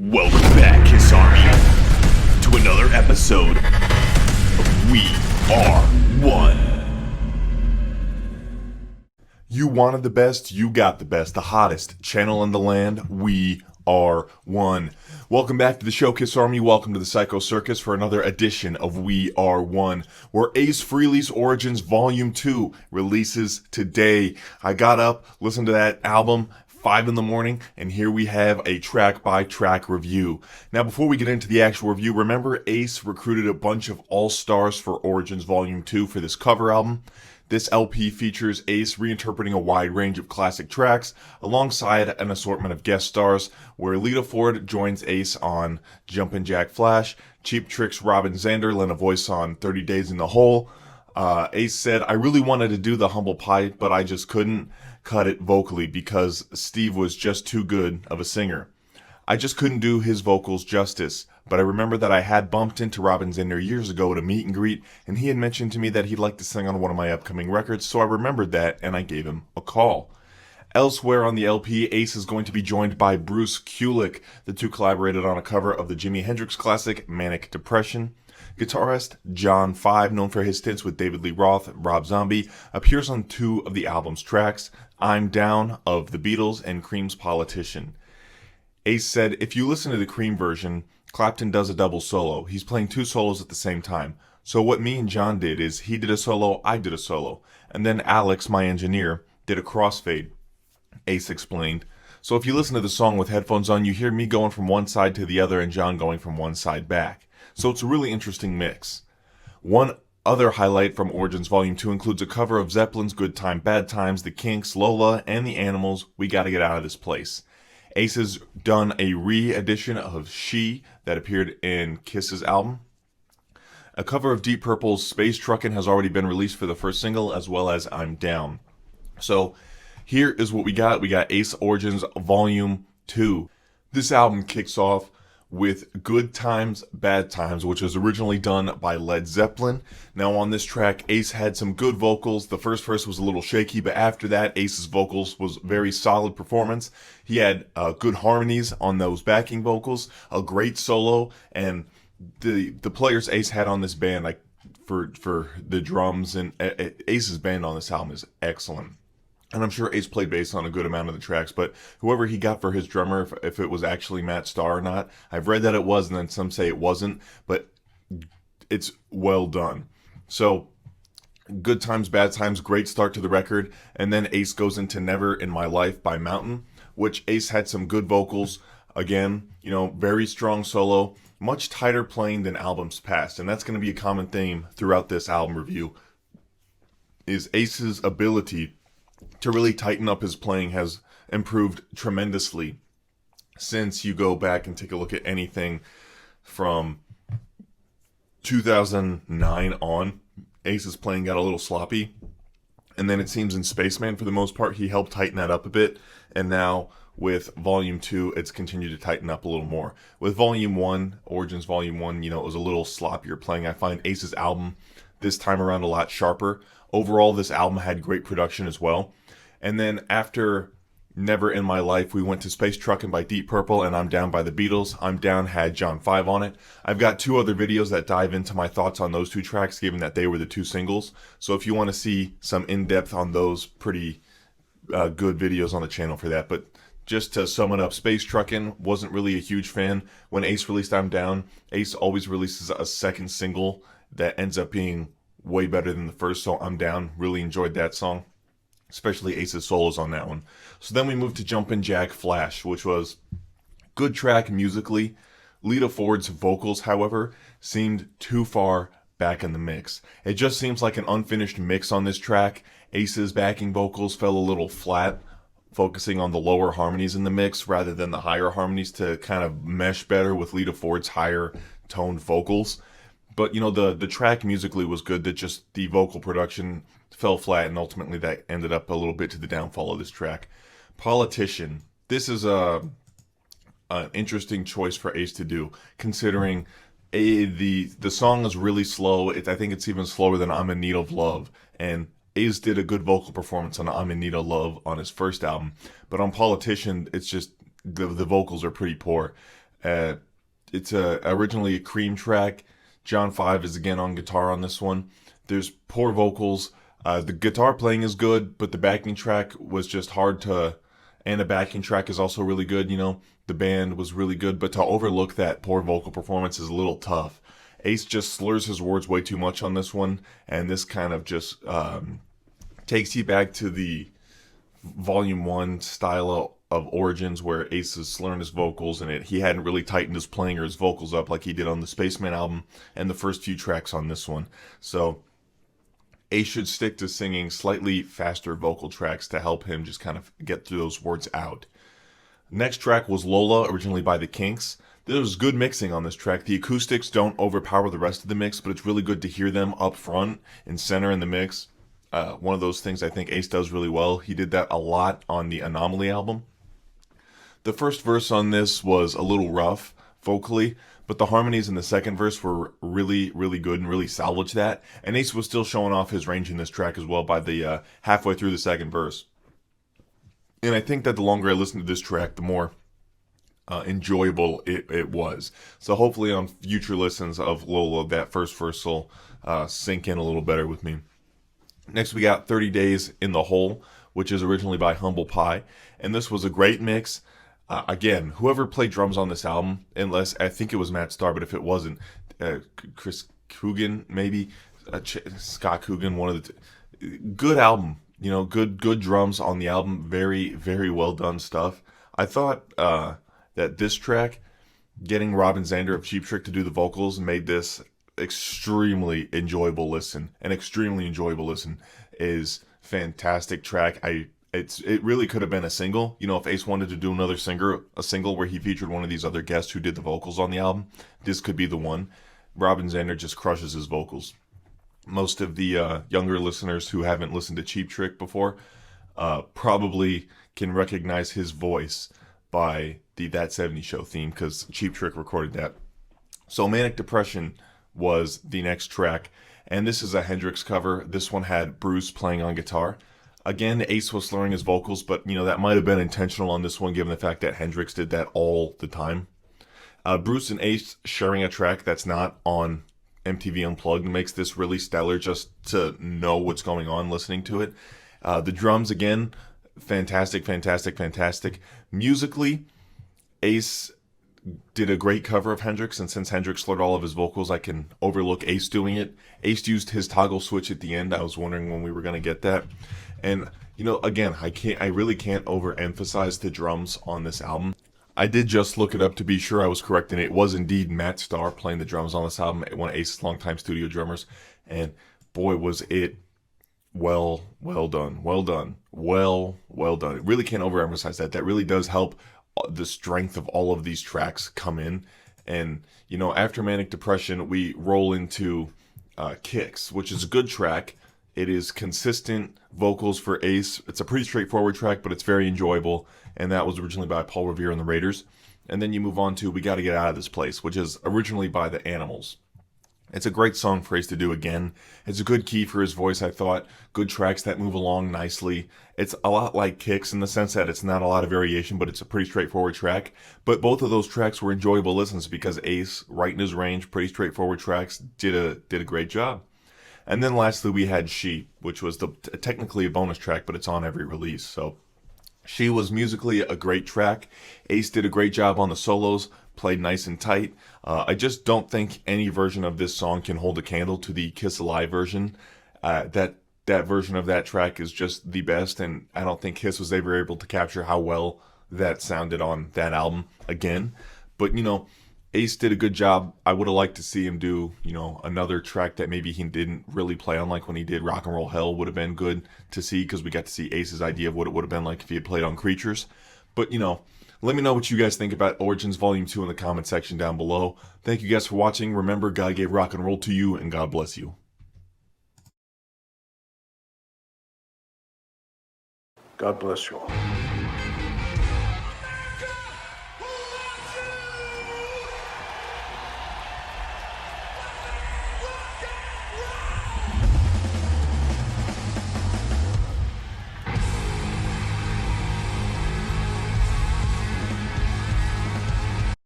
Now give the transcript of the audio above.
Welcome back, Kiss Army, to another episode of We Are One. You wanted the best, you got the best, the hottest channel in the land. We are one. Welcome back to the show, Kiss Army. Welcome to the Psycho Circus for another edition of We Are One, where Ace Frehley's Origins Volume 2 releases today. I got up, listened to that album, 5 in the morning, and here we have a track-by-track review. Now, before we get into the actual review, remember Ace recruited a bunch of all-stars for Origins Volume 2 for this cover album. This LP features Ace reinterpreting a wide range of classic tracks, alongside an assortment of guest stars, where Lita Ford joins Ace on Jumpin' Jack Flash, Cheap Trick's Robin Zander lent a voice on 30 Days in the Hole. Ace said, "I really wanted to do the Humble Pie, but I just couldn't cut it vocally because Steve was just too good of a singer. I just couldn't do his vocals justice, but I remember that I had bumped into Robin Zander years ago at a meet and greet, and he had mentioned to me that he'd like to sing on one of my upcoming records, so I remembered that, and I gave him a call." Elsewhere on the LP, Ace is going to be joined by Bruce Kulick. The two collaborated on a cover of the Jimi Hendrix classic, Manic Depression. Guitarist John 5, known for his stints with David Lee Roth and Rob Zombie, appears on 2 of the album's tracks, I'm Down of The Beatles and Cream's Politician. Ace said, "If you listen to the Cream version, Clapton does a double solo. He's playing 2 solos at the same time. So what me and John did is he did a solo, I did a solo. And then Alex, my engineer, did a crossfade," Ace explained. "So if you listen to the song with headphones on, you hear me going from one side to the other and John going from one side back. So it's a really interesting mix." One other highlight from Origins Volume 2 includes a cover of Zeppelin's Good Time, Bad Times, The Kinks, Lola, and The Animals' We Gotta Get Out of This Place. Ace has done a re-edition of She that appeared in Kiss's album. A cover of Deep Purple's Space Truckin' has already been released for the first single, as well as I'm Down. So here is what we got. We got Ace Origins Volume 2. This album kicks off with Good Times, Bad Times, which was originally done by Led Zeppelin. Now on this track, Ace had some good vocals. The first verse was a little shaky, but after that, Ace's vocals was very solid performance. He had good harmonies on those backing vocals, a great solo, and the players Ace had on this band, like for the drums, and Ace's band on this album is excellent. And I'm sure Ace played bass on a good amount of the tracks, but whoever he got for his drummer, if it was actually Matt Starr or not, I've read that it was, and then some say it wasn't, but it's well done. So, Good Times, Bad Times, great start to the record, and then Ace goes into Never in My Life by Mountain, which Ace had some good vocals, again, very strong solo, much tighter playing than albums past, and that's going to be a common theme throughout this album review, is Ace's ability to really tighten up his playing has improved tremendously since you go back and take a look at anything from 2009 on. Ace's playing got a little sloppy, and then it seems in Spaceman, for the most part, he helped tighten that up a bit, and now with Volume 2, it's continued to tighten up a little more. With Volume 1, Origins Volume 1, it was a little sloppier playing. I find Ace's album this time around a lot sharper. Overall, this album had great production as well. And then after Never in My Life, we went to Space Truckin' by Deep Purple and I'm Down by the Beatles. I'm Down had John 5 on it. I've got 2 other videos that dive into my thoughts on those 2 tracks, given that they were the 2 singles. So if you want to see some in-depth on those, pretty good videos on the channel for that. But just to sum it up, Space Truckin', wasn't really a huge fan. When Ace released I'm Down, Ace always releases a second single that ends up being way better than the first, so I'm Down. Really enjoyed that song, especially Ace's solos on that one. So then we moved to Jumpin' Jack Flash, which was good track musically. Lita Ford's vocals, however, seemed too far back in the mix. It just seems like an unfinished mix on this track. Ace's backing vocals fell a little flat, focusing on the lower harmonies in the mix rather than the higher harmonies to kind of mesh better with Lita Ford's higher toned vocals. But, the track musically was good, that just the vocal production fell flat, and ultimately that ended up a little bit to the downfall of this track. Politician. This is an interesting choice for Ace to do, considering the song is really slow. I think it's even slower than I'm in Need of Love, and Ace did a good vocal performance on I'm in Need of Love on his first album, but on Politician, it's just the vocals are pretty poor. Uh, it's originally a Cream track. John 5 is again on guitar on this one. There's poor vocals. The guitar playing is good, but the backing track was just hard to. And the backing track is also really good. The band was really good, but to overlook that poor vocal performance is a little tough. Ace just slurs his words way too much on this one, and this kind of just takes you back to the Volume 1 style of Origins where Ace is slurring his vocals, and he hadn't really tightened his playing or his vocals up like he did on the Spaceman album and the first few tracks on this one. So Ace should stick to singing slightly faster vocal tracks to help him just kind of get through those words out. Next track was Lola, originally by the Kinks. There was good mixing on this track. The acoustics don't overpower the rest of the mix, but it's really good to hear them up front and center in the mix. One of those things I think Ace does really well. He did that a lot on the Anomaly album. The first verse on this was a little rough vocally, but the harmonies in the second verse were really, really good and really salvaged that. And Ace was still showing off his range in this track as well by the halfway through the second verse. And I think that the longer I listen to this track, the more enjoyable it was. So hopefully on future listens of Lola, that first verse will sink in a little better with me. Next we got 30 Days in the Hole, which is originally by Humble Pie. And this was a great mix. Again, whoever played drums on this album, unless I think it was Matt Starr, but if it wasn't, Chris Coogan maybe, Scott Coogan, one of the good album. Good drums on the album. Very, very well done stuff. I thought that this track, getting Robin Zander of Cheap Trick to do the vocals, made this extremely enjoyable listen. An extremely enjoyable listen is fantastic track. It really could have been a single. If Ace wanted to do another a single where he featured one of these other guests who did the vocals on the album, this could be the one. Robin Zander just crushes his vocals. Most of the younger listeners who haven't listened to Cheap Trick before probably can recognize his voice by the That 70s Show theme, because Cheap Trick recorded that. So Manic Depression was the next track, and this is a Hendrix cover. This one had Bruce playing on guitar. Again, Ace was slurring his vocals, but that might have been intentional on this one given the fact that Hendrix did that all the time. Bruce and Ace sharing a track that's not on MTV Unplugged makes this really stellar just to know what's going on listening to it. The drums, again, fantastic. Musically, Ace did a great cover of Hendrix, and since Hendrix slurred all of his vocals, I can overlook Ace doing it. Ace used his toggle switch at the end. I was wondering when we were going to get that. And, again, I really can't overemphasize the drums on this album. I did just look it up to be sure I was correct, and it was indeed Matt Starr playing the drums on this album, one of Ace's longtime studio drummers. And boy, was it well done. It really can't overemphasize that. That really does help the strength of all of these tracks come in. And, after Manic Depression, we roll into Kicks, which is a good track. It is consistent vocals for Ace. It's a pretty straightforward track, but it's very enjoyable. And that was originally by Paul Revere and the Raiders. And then you move on to We Gotta Get Out of This Place, which is originally by the Animals. It's a great song for Ace to do again. It's a good key for his voice, I thought. Good tracks that move along nicely. It's a lot like Kicks in the sense that it's not a lot of variation, but it's a pretty straightforward track. But both of those tracks were enjoyable listens because Ace, right in his range, pretty straightforward tracks, did a great job. And then lastly, we had She, which was technically a bonus track, but it's on every release. So She was musically a great track. Ace did a great job on the solos, played nice and tight. I just don't think any version of this song can hold a candle to the Kiss Alive version. That version of that track is just the best, and I don't think Kiss was ever able to capture how well that sounded on that album again. But, Ace did a good job. I would have liked to see him do, another track that maybe he didn't really play on, like when he did Rock and Roll Hell would have been good to see, because we got to see Ace's idea of what it would have been like if he had played on Creatures. But, let me know what you guys think about Origins Volume 2 in the comment section down below. Thank you guys for watching. Remember, God gave rock and roll to you, and God bless you. God bless you all.